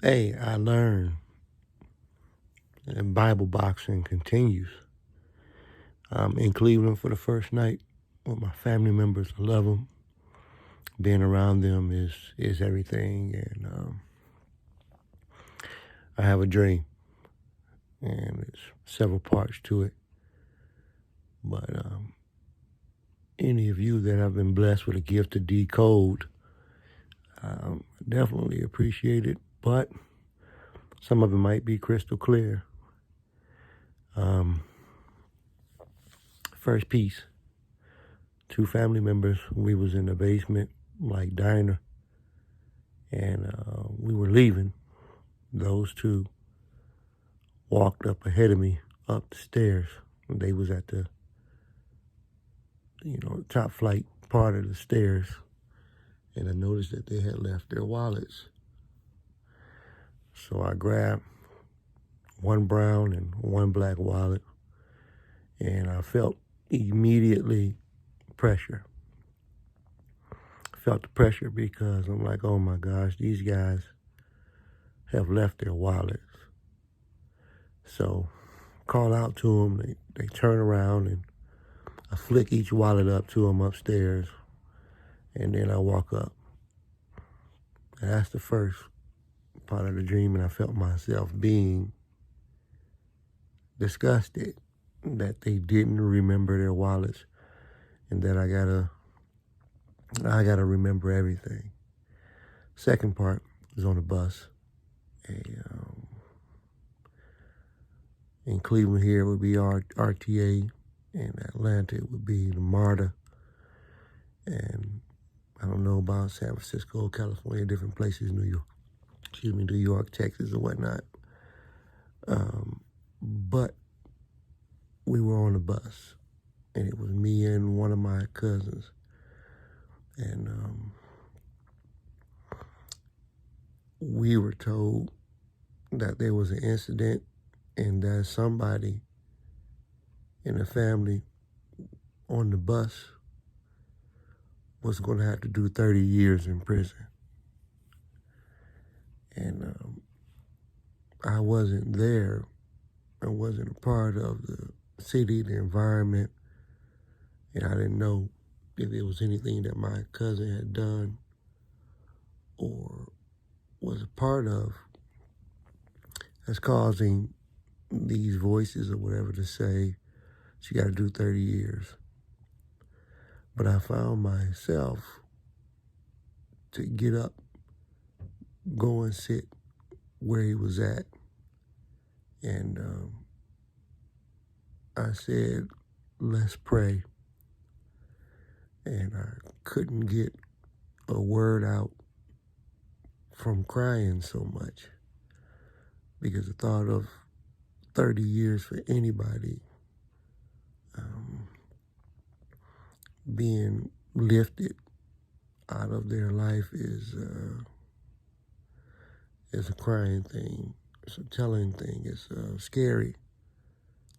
Hey, I learned, and Bible boxing continues. I'm in Cleveland for the first night with my family members. I love them. Being around them is everything, and I have a dream, and there's several parts to it. But any of you that have been blessed with a gift to decode, definitely appreciate it. But some of it might be crystal clear. First piece, two family members. We was in the basement, like diner, and we were leaving. Those two walked up ahead of me up the stairs. They was at the, top flight part of the stairs, and I noticed that they had left their wallets. So I grabbed one brown and one black wallet, and I felt immediately pressure. I felt the pressure because I'm like, oh my gosh, these guys have left their wallets. So call out to them. They turn around, and I flick each wallet up to them upstairs, and then I walk up. And that's the first part of the dream, and I felt myself being disgusted that they didn't remember their wallets, and that I gotta remember everything. Second part is on the bus. In Cleveland here it would be RTA, in Atlanta it would be the MARTA, and I don't know about San Francisco, California, different places, New York, Texas, or whatnot. But we were on the bus, and it was me and one of my cousins. And we were told that there was an incident and that somebody in the family on the bus was going to have to do 30 years in prison. And I wasn't there. I wasn't a part of the city, the environment, and I didn't know if it was anything that my cousin had done or was a part of that's causing these voices or whatever to say she got to do 30 years. But I found myself to get up, go and sit where he was at, and I said, let's pray. And I couldn't get a word out from crying so much because the thought of 30 years for anybody being lifted out of their life is a crying thing. It's a telling thing. It's a scary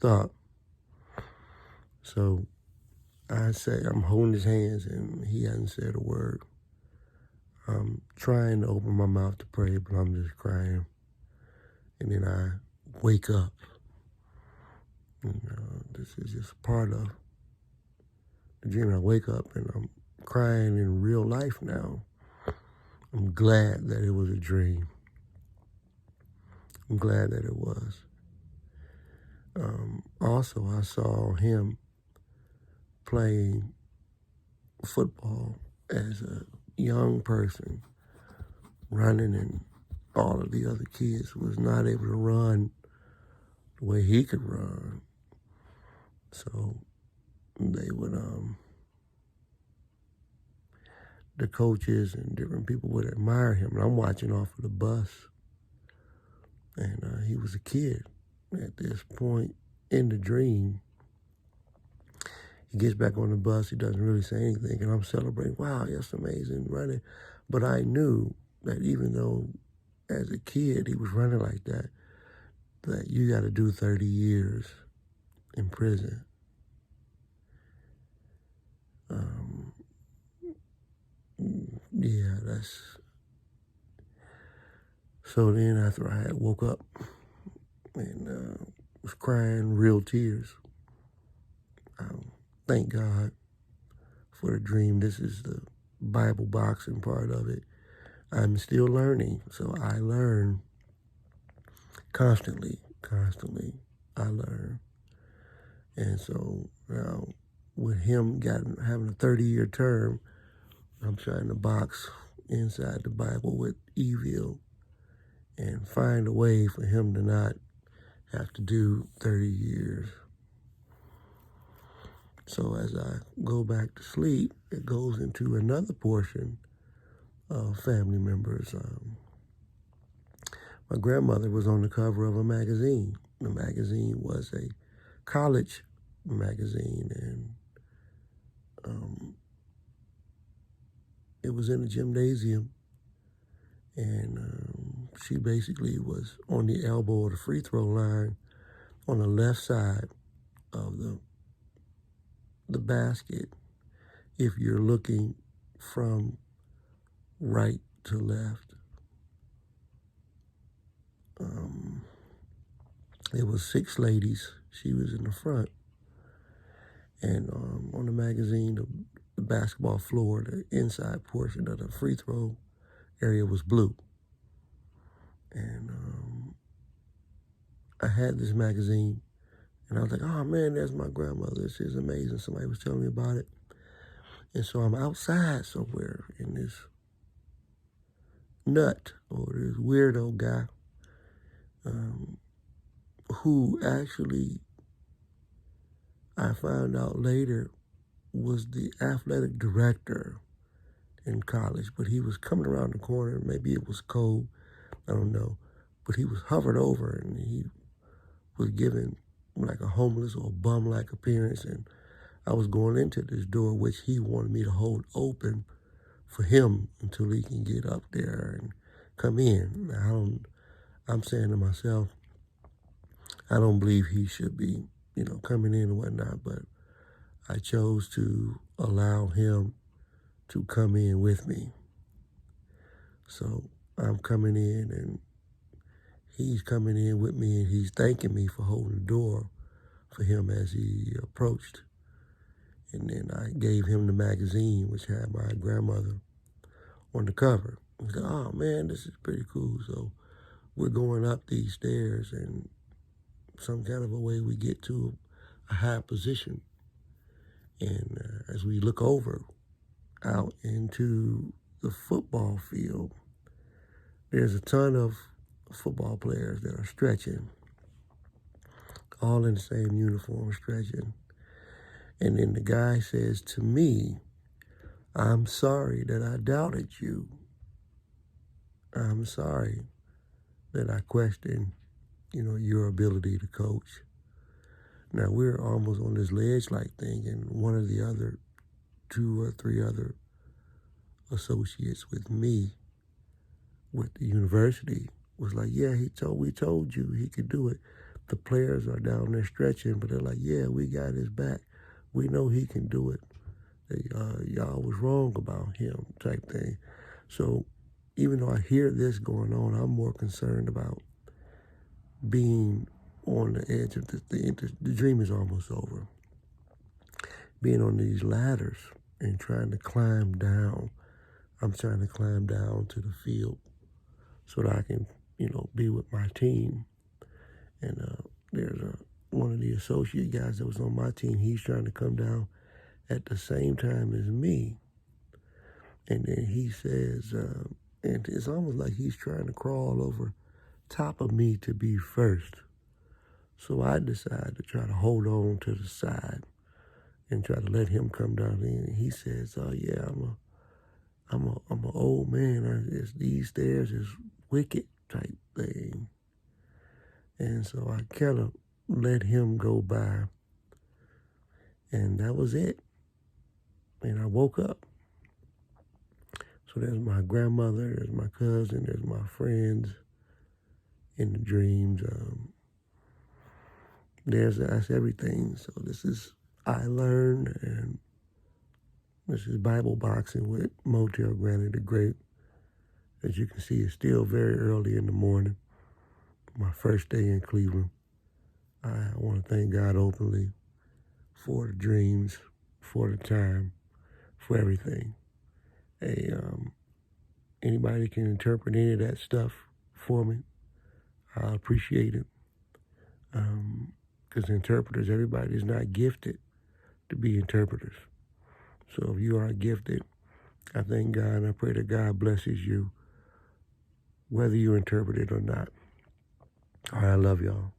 thought. So I say, I'm holding his hands and he hasn't said a word. I'm trying to open my mouth to pray, but I'm just crying. And then I wake up. This is just part of the dream. I wake up and I'm crying in real life now. I'm glad that it was a dream. I'm glad that it was. Also, I saw him playing football as a young person, running, and all of the other kids was not able to run the way he could run. So they would, the coaches and different people would admire him. And I'm watching off of the bus. And he was a kid at this point in the dream. He gets back on the bus. He doesn't really say anything. And I'm celebrating. Wow, that's amazing running. But I knew that even though as a kid he was running like that, that you got to do 30 years in prison. Yeah, that's... So then after I had woke up and was crying real tears, thank God for the dream. This is the Bible boxing part of it. I'm still learning, so I learn constantly. I learn. And so now with him having a 30-year term, I'm trying to box inside the Bible with evil and find a way for him to not have to do 30 years. So as I go back to sleep, it goes into another portion of family members. My grandmother was on the cover of a magazine. The magazine was a college magazine, and it was in a gymnasium. And she basically was on the elbow of the free throw line on the left side of the basket if you're looking from right to left. There was 6 ladies. She was in the front. And on the magazine, the basketball floor, the inside portion of the free throw area was blue. And I had this magazine, and I was like, oh man, there's my grandmother. This is amazing. Somebody was telling me about it. And so I'm outside somewhere, and this nut or this weirdo guy who actually I found out later was the athletic director in college, but he was coming around the corner. Maybe it was cold, I don't know, but he was hovered over and he was giving like a homeless or bum-like appearance, and I was going into this door which he wanted me to hold open for him until he can get up there and come in. I'm saying to myself, I don't believe he should be, coming in and whatnot, but I chose to allow him to come in with me. So I'm coming in and he's coming in with me and he's thanking me for holding the door for him as he approached. And then I gave him the magazine, which had my grandmother on the cover. He said, oh man, this is pretty cool. So we're going up these stairs and some kind of a way we get to a high position. And as we look over out into the football field, there's a ton of football players that are stretching, all in the same uniform, stretching. And then the guy says to me, I'm sorry that I doubted you. I'm sorry that I questioned, your ability to coach. Now we're almost on this ledge-like thing, and one of the other 2 or 3 other associates with me with the university was like, yeah, we told you he could do it. The players are down there stretching, but they're like, yeah, we got his back. We know he can do it. Y'all was wrong about him type thing. So even though I hear this going on, I'm more concerned about being on the edge of the dream is almost over. Being on these ladders and trying to climb down. I'm trying to climb down to the field so that I can, be with my team. And there's one of the associate guys that was on my team. He's trying to come down at the same time as me. And then he says, and it's almost like he's trying to crawl over top of me to be first. So I decided to try to hold on to the side and try to let him come down in. And he says, oh yeah, I'm an old man. These stairs is wicked type thing. And so I kind of let him go by. And that was it. And I woke up. So there's my grandmother, there's my cousin, there's my friends in the dreams. That's everything. So this is I Learned, and this is Bible Boxing with Motel Granny the Great. As you can see, it's still very early in the morning. My first day in Cleveland. I want to thank God openly for the dreams, for the time, for everything. Hey, anybody can interpret any of that stuff for me, I appreciate it. Because interpreters, everybody is not gifted to be interpreters. So if you are gifted, I thank God and I pray that God blesses you, whether you interpret it or not. All right, I love y'all.